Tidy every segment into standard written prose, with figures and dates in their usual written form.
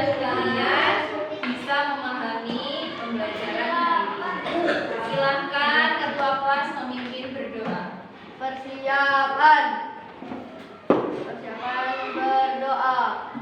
kalian bisa memahami pembelajaran ini. Silahkan ketua kelas memimpin berdoa. Persiapan berdoa.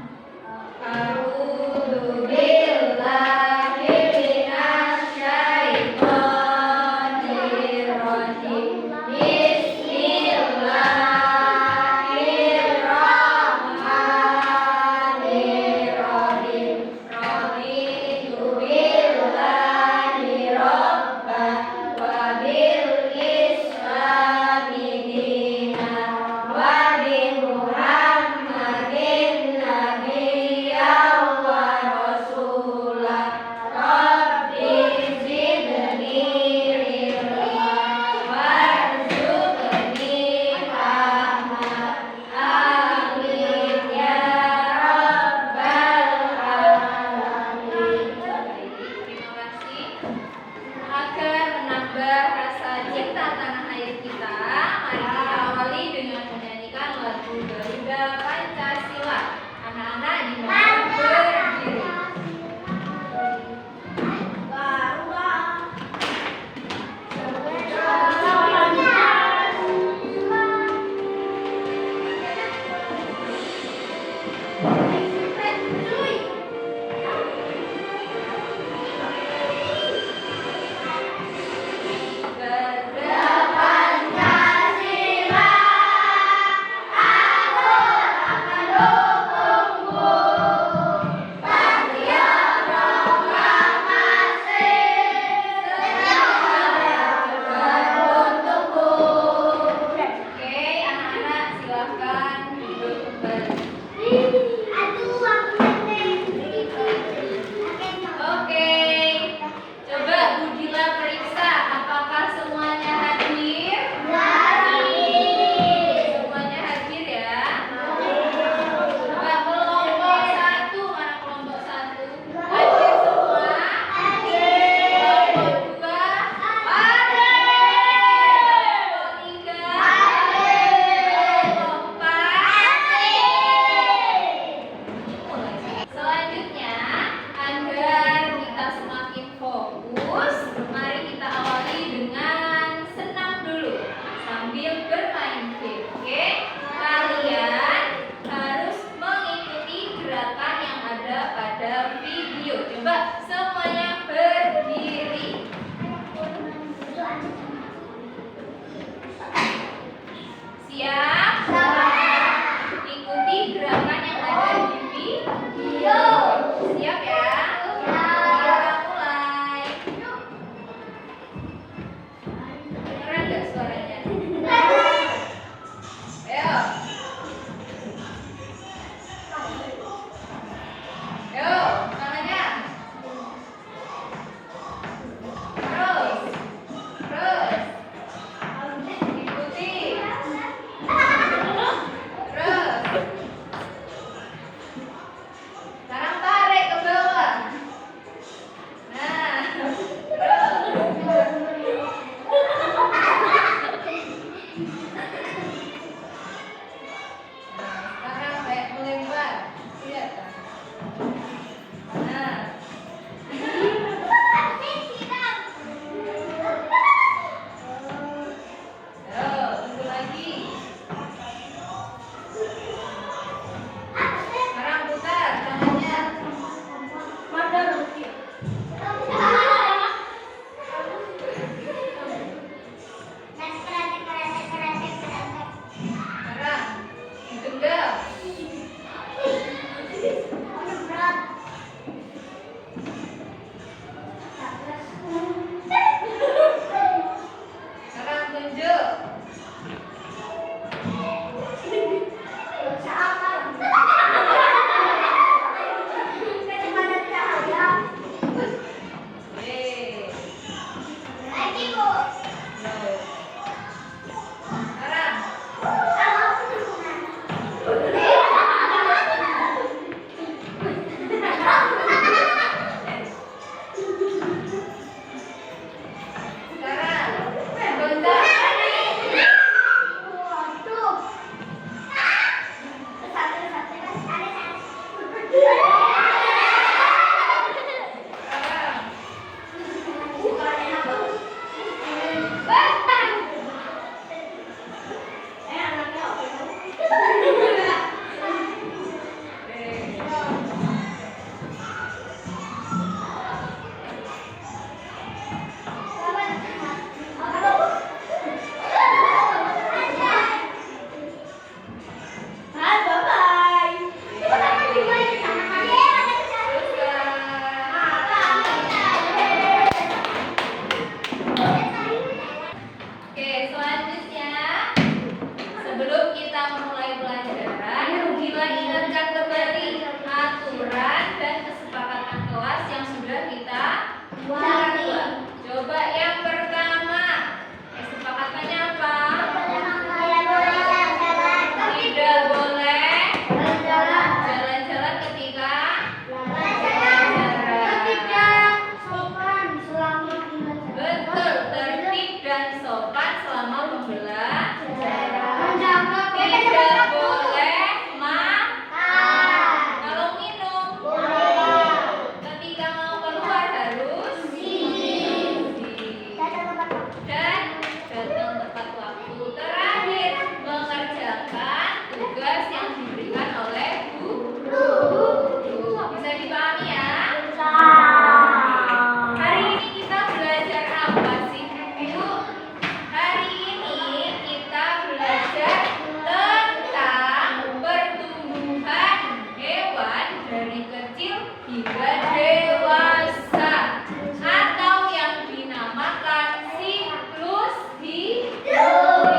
dari kecil hingga dewasa, atau yang dinamakan siklus hidup.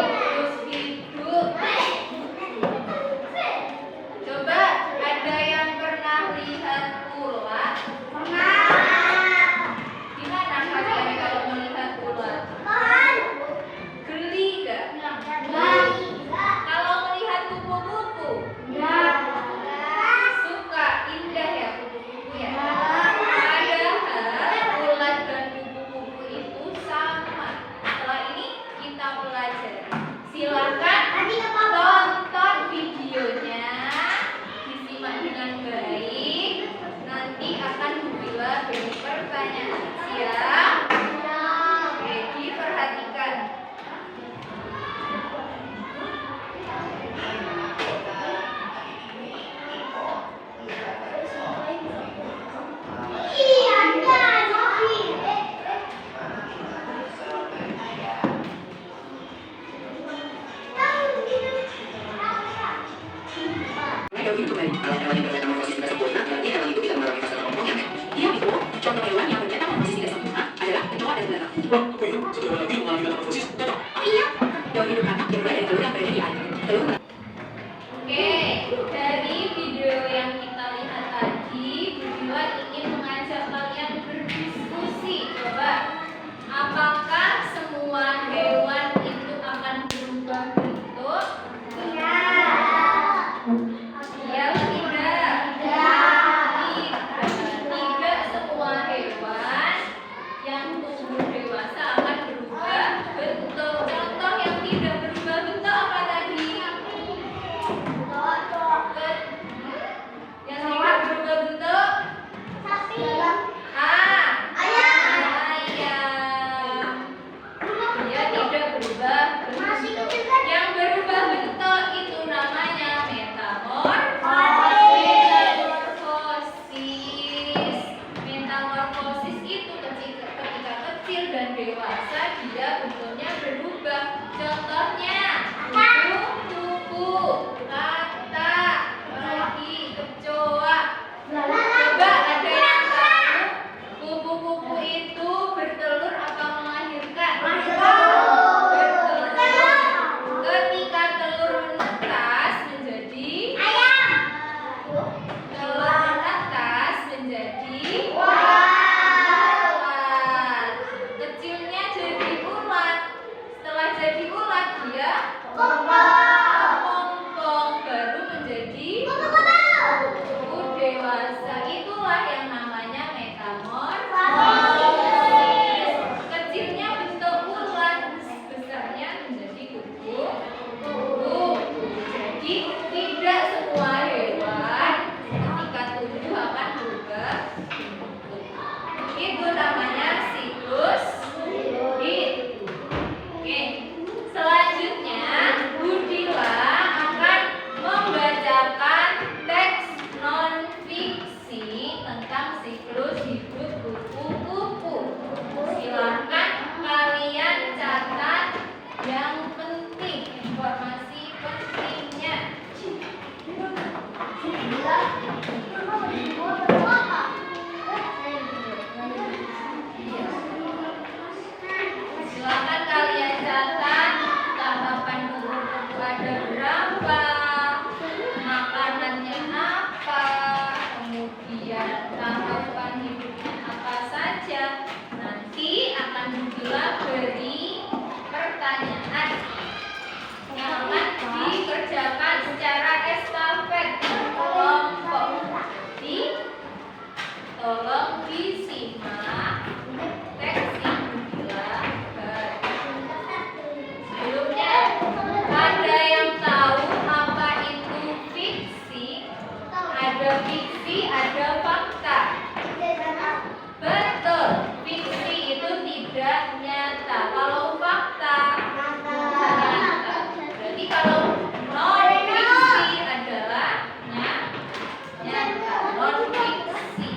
Coba, ada yang pernah lihat ulat? Gimana kalian kalau melihat ulat? Geli gak? Kalau melihat kupu-kupu? Suka, indah ya kupu-kupu ya? Padahal ulat dan kupu-kupu itu sama. Setelah ini kita pelajari. Silakan tonton videonya, disimak dengan baik. Nanti akan Mubila beri pertanyaan. Siap? Oke, diperhatikan. Hewan itu kembali. Kalau hewan yang bermetamorfosis tidak sempurna, berarti hewan itu tidak mengalami fase kelompoknya. Dia itu contoh hewan yang bermetamorfosis tidak sempurna adalah kecoa dan belakang. Wah, apa itu? Satu hewan lagi mengalami metamorfosis cocok. Oh iya. Hewan hidup anak dimulai dari telur yang berada di air. Telur. Oke, dari video yang kita lihat tadi, Mubila ingin mengajak kalian berdiskusi. Coba, apakah semua hewan itu akan berubah bentuk? Ya, tidak. Tidak semua hewan yang tumbuh dewasa akan berubah bentuk. Contoh yang tidak berubah bentuk apa tadi? Yang tidak berubah bentuk? Ayam. Dia tidak berubah bentuk. Yang berubah bentuk itu namanya metamorfosis. Metamorfosis itu ketika kecil dan dewasa dia bentuknya berubah. Contohnya kupu-kupu, katak, lagi kecoa. Coba ada yang tahu kupu-kupu itu bertelur apa melahirkan? Bertelur. Ketika telur menetas menjadi ulat. Kecilnya jadi ulat. Setelah jadi ulat dia kepompong, baru menjadi kupu dewasa. Itulah yang namanya metamorfosis. Kecilnya bentuk ulat, besarnya menjadi kupu. Jadi tidak semua hewan ketika tumbuh akan berubah bentuk. Itu namanya siklus hidup. Oke, selanjutnya Budila akan membacakan teks non-fiksi tentang siklus hidup kupu-kupu. Silahkan kalian catat yang penting, informasi pentingnya. Silakan kalian catat tahapan kupu-kupu ada berapa, makanannya apa, kemudian tahapan hidupnya apa saja. Nanti akan Budila beri pertanyaan yang akan dikerjakan secara estafet kelompok. Jadi tolong disimak teks yang Budila beri. Sebelumnya, ada yang tahu apa itu fiksi? Ada fiksi, ada fakta. Betul, fiksi itu tidak nyata. Kalau fakta nyata. Berarti kalau non fiksi adalah nyata. Non fiksi.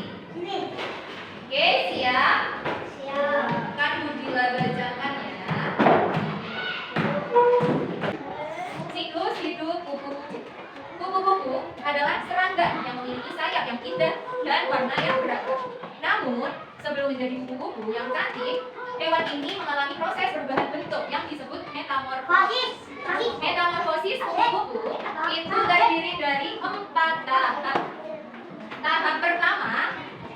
Oke, siap? Kan Budila bacakan ya. Siklus hidup kupu-kupu. Kupu-kupu adalah serangga yang memiliki sayap yang indah dan warna yang beragam. Namun, sebelum menjadi kupu-kupu yang cantik, hewan ini mengalami proses perubahan bentuk yang disebut metamorfosis. Metamorfosis kupu-kupu itu terdiri dari 4 tahap. Tahap pertama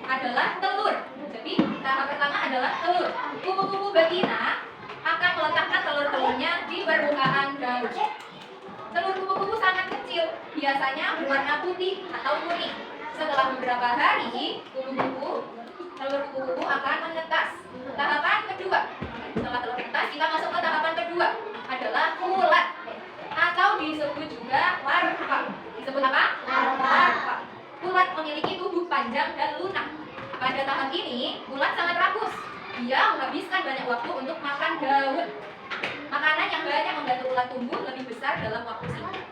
adalah telur. Jadi, tahap pertama adalah telur. Kupu-kupu betina akan meletakkan telur-telurnya di permukaan daun. Telur kupu-kupu sangat kecil, biasanya berwarna putih atau kuning. Setelah beberapa hari, telur kupu-kupu akan menetas. Tahapan kedua. Setelah telur menetas, kita masuk ke tahapan kedua adalah ulat atau disebut juga larva. Disebut apa? Larva. Ulat memiliki tubuh panjang dan lunak. Pada tahap ini, ulat sangat rakus. Dia menghabiskan banyak waktu untuk makan daun. Makanan yang banyak membantu ulat tumbuh lebih besar dalam waktu singkat.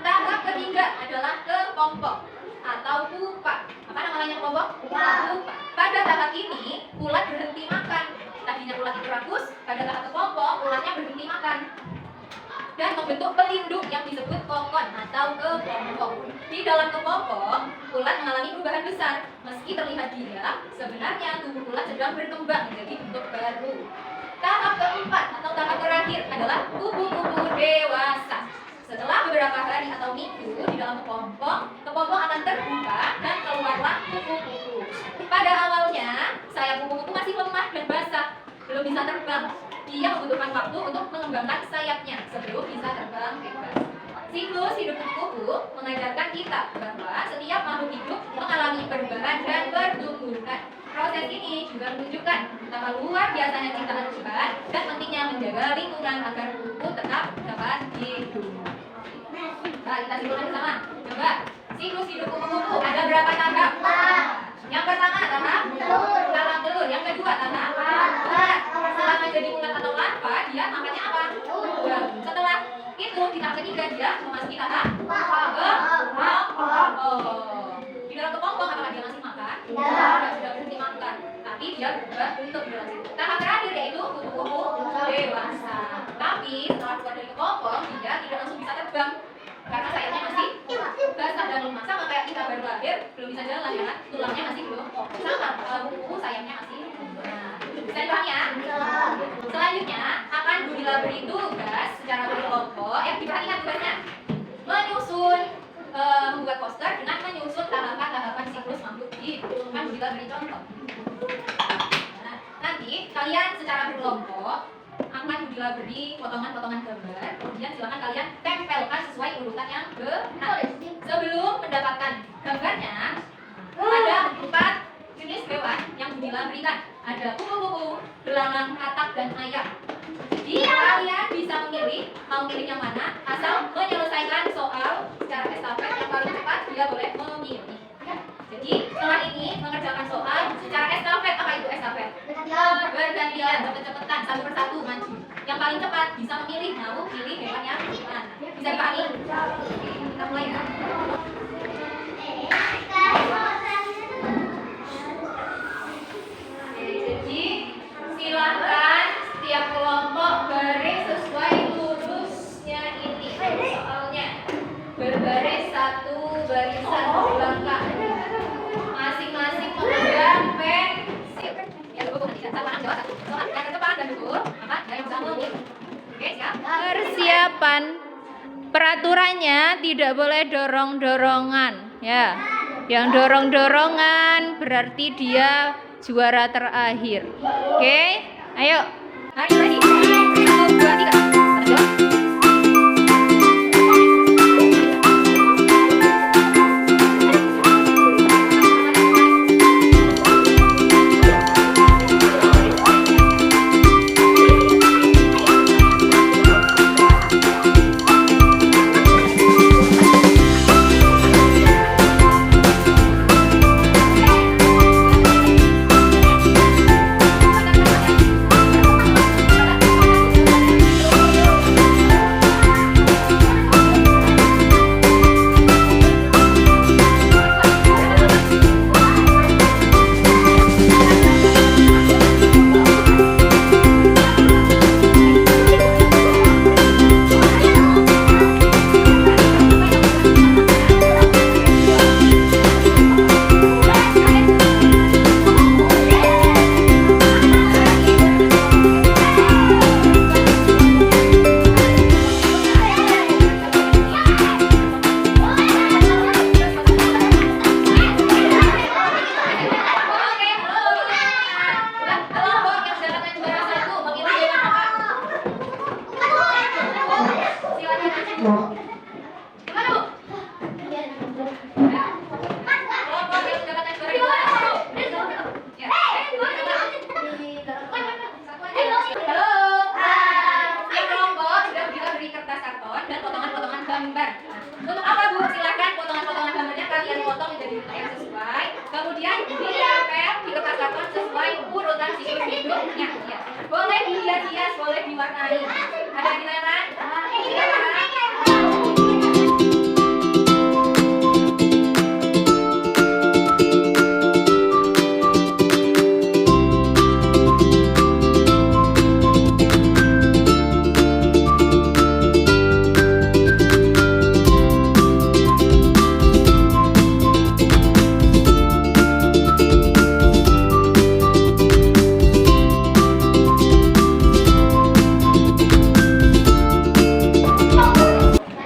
Tahap ketiga adalah kepompong atau pupa. Apa namanya kepompong? Pupa. Pada tahap ini, ulat berhenti makan. Tadinya ulat itu rakus, pada tahap kepompong, ulatnya berhenti makan dan membentuk pelindung yang disebut kokon atau kepompong. Di dalam kepompong, ulat mengalami perubahan besar. Meski terlihat diam, sebenarnya tubuh ulat sedang berkembang menjadi bentuk baru. Tahap keempat atau tahap terakhir adalah kupu-kupu dewasa. Setelah beberapa hari atau minggu di dalam kepompong akan terbuka dan keluarlah kupu-kupu. Pada awalnya, sayap kupu-kupu masih lemah dan basah, belum bisa terbang. Dia membutuhkan waktu untuk mengembangkan sayapnya sebelum bisa terbang bebas. Siklus hidup kupu-kupu mengajarkan kita bahwa setiap makhluk hidup mengalami perubahan dan pertumbuhan. Proses ini juga menunjukkan betapa luar biasanya ciptaan Tuhan dan pentingnya menjaga lingkungan agar kupu-kupu tetap dapat hidup. Nah, kita simpulkan bersama. Coba, siklus hidup kupu-kupu ada berapa tahap? Yang pertama tahap telur. Yang kedua tahap ulat. Setelah menjadi ulat atau larva, dia makannya apa? Setelah itu di tahap ketiga dia memasuki tahap kepompong. Di dalam kepompong apakah dia masih makan? Sudah berhenti makan, tapi dia berubah bentuk di dalam situ. Tahap terakhir yaitu kupu-kupu dewasa. Tapi setelah keluar dari kepompong, dia tidak langsung bisa terbang karena sayapnya masih basah dan lemah. Sama kayak kita baru lahir, belum bisa jalan ya, tulangnya masih belum sama. Kalau kupu-kupu sayapnya masih bisa dipahami ya? Selanjutnya akan dilabeli tugas secara berkelompok. Diperhatikan tugasnya menyusun, membuat poster dengan menyusun tahapan-tahapan siklus makhluk hidup. Kan dilabeli contoh. Nah, nanti kalian secara berkelompok akan dilabeli potongan-potongan gambar. Kemudian silakan kalian tempelkan sesuai urutan yang benar. Sebelum mendapatkan gambarnya, ada 4 jenis hewan yang dilabelikan. Ada kupu-kupu, belalang, katak, dan ayam. Jadi kalian bisa memilih mau pilih yang mana, asal menyelesaikan soal secara estafet yang paling cepat dia boleh memilih. Jadi setelah ini mengerjakan soal secara estafet. Apa itu estafet? Bergantian, cepet-cepetan, satu persatu maju. Yang paling cepat bisa memilih mau pilih hewan yang mana. Bisa dipahami? Kita mulai ya. Jadi silakan setiap kelompok baris sesuai lurusnya ini soalnya. Berbaris satu barisan belakang. Masing-masing memegang pensil. Ya, buku nanti kan sama jawab satu. Soal yang ke depan dan buku, maka yang bisa ngomong. Oke, siap. Persiapan. Peraturannya tidak boleh dorong-dorongan, ya. Yang dorong-dorongan berarti dia juara terakhir. Oke, ayo. Hari lagi. 1, 2, 3. boleh diwarnai. Ada yang ditanyakan?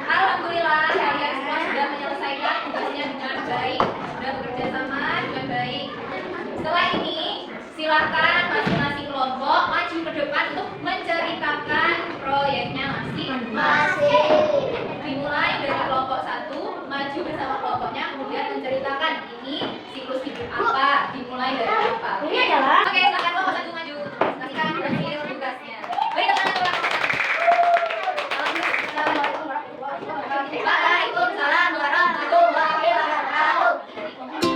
Alhamdulillah kalian semua sudah menyelesaikan tugasnya dengan baik, sudah bekerja sama dengan baik. Setelah ini, silakan masing-masing kelompok maju ke depan untuk menceritakan proyeknya masing-masing. Dimulai dari kelompok 1, maju bersama kelompoknya, kemudian menceritakan ini siklus hidup apa, dimulai dari apa. Ini adalah Oke, silakan kelompok 1 maju. Kasihkan hasil tugasnya. Baik, teman-teman. Waalaikumsalam warahmatullahi wabarakatuh. Oke,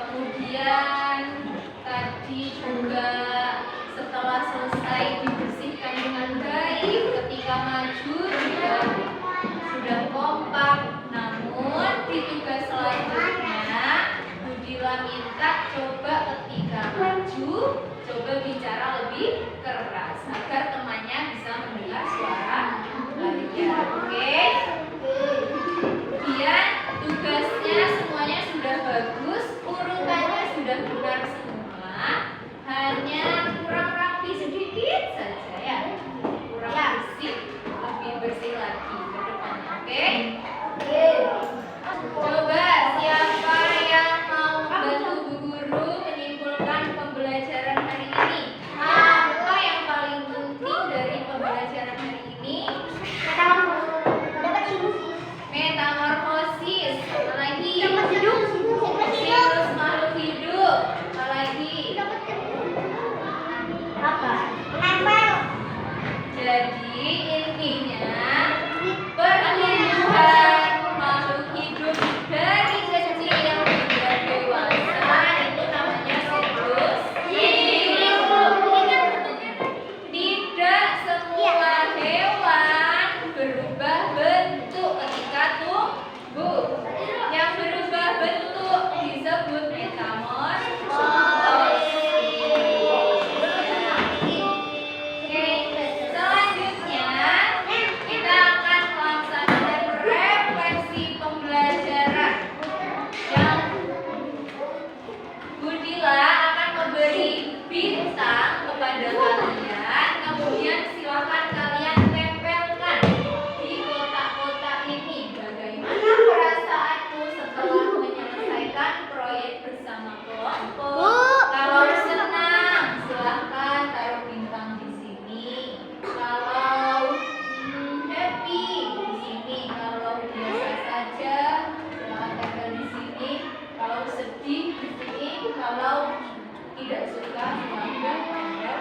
Kemudian tadi juga setelah selesai dibersihkan dengan baik, ketika maju juga sudah kompak. Namun di tugas selanjutnya Budila minta coba ketika maju coba bicara lebih keras agar temannya bisa mendengar suara kalian. Oke? Kemudian tugasnya semuanya sudah bagus, urutannya sudah benar semua, hanya kurang rapi sedikit saja ya, kurang bersih, lebih bersih lagi ke depannya. Oke? Coba siapa yang mau membantu Bu Guru menyimpulkan pembelajaran hari ini? Apa yang paling penting dari pembelajaran hari ini? Metamorfosis, apalagi siklus makhluk hidup, apalagi jadi intinya pertumbuhan makhluk hidup dari kecil hingga dewasa itu namanya siklus hidup. Tidak semua hewan berubah bentuk ketika tumbuh. Yang berubah bentuk disebut metamorfosis. Oke, selanjutnya kita akan melaksanakan refleksi pembelajaran. Yang Budila akan memberi bintang kepada kalian, kemudian silakan kalian tempelkan di kotak-kotak ini. Bagaimana perasaanmu setelah menyelesaikan proyek bersama kelompok? Kalau senang, silahkan taruh bintang di sini. Kalau happy di sini. Kalau biasa saja, silahkan tempel di sini. Kalau sedih di sini. Kalau tidak suka, silahkan tempel.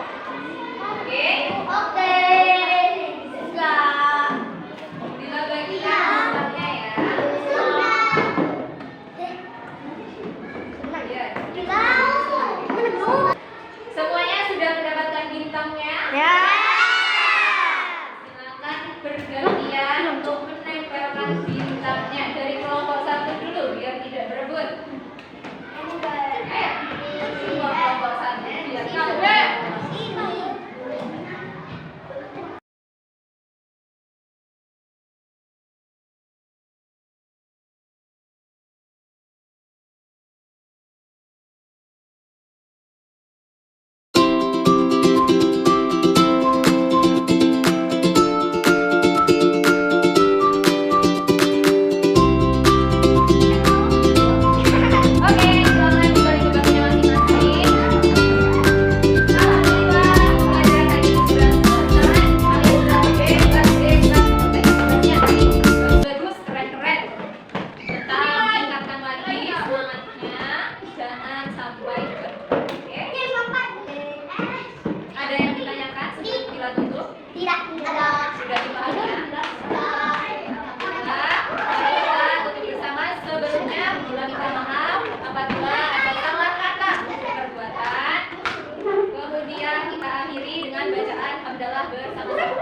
Oke? Oke. Mula minta maaf apabila ada salah kata perbuatan. Kemudian kita akhiri dengan bacaan hamdalah bersama-sama.